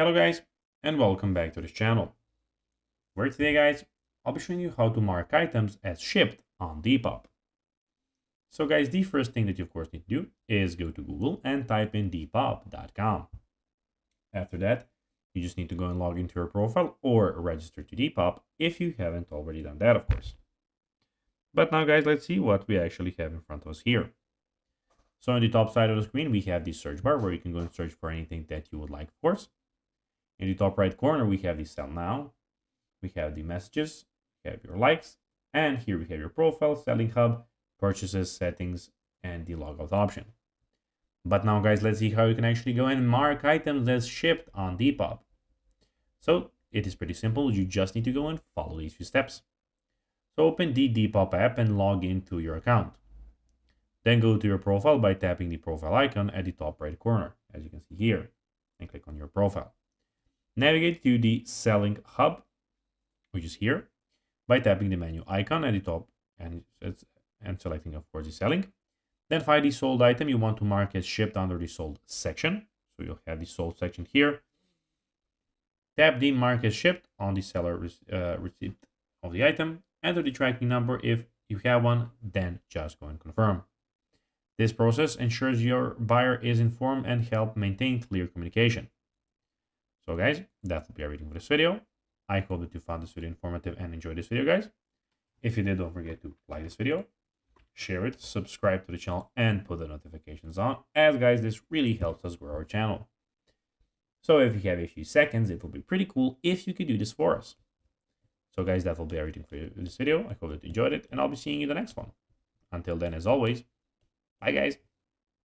Hello guys, and welcome back to this channel, where today guys, I'll be showing you how to mark items as shipped on Depop. So guys, the first thing that you of course need to do is go to Google and type in depop.com. After that, you just need to go and log into your profile or register to Depop if you haven't already done that, of course. But now guys, let's see what we actually have in front of us here. So on the top side of the screen, we have the search bar where you can go and search for anything that you would like, of course. In the top right corner, we have the sell now. We have the messages, we have your likes, and here we have your profile, selling hub, purchases, settings, and the logout option. But now guys, let's see how you can actually go and mark items as shipped on Depop. So it is pretty simple. You just need to go and follow these few steps. So open the Depop app and log into your account. Then go to your profile by tapping the profile icon at the top right corner, as you can see here, and click on your profile. Navigate to the selling hub, which is here, by tapping the menu icon at the top and selecting, of course, the selling. Then find the sold item you want to mark as shipped under the sold section. So you'll have the sold section here. Tap the mark as shipped on the seller receipt of the item. Enter the tracking number if you have one, then just go and confirm. This process ensures your buyer is informed and help maintain clear communication. So guys, that will be everything for this video. I hope that you found this video informative and enjoyed this video, guys. If you did, don't forget to like this video, share it, subscribe to the channel, and put the notifications on, as guys, this really helps us grow our channel. So if you have a few seconds, it will be pretty cool if you could do this for us. So guys, that will be everything for this video. I hope that you enjoyed it, and I'll be seeing you in the next one. Until then, as always, bye guys.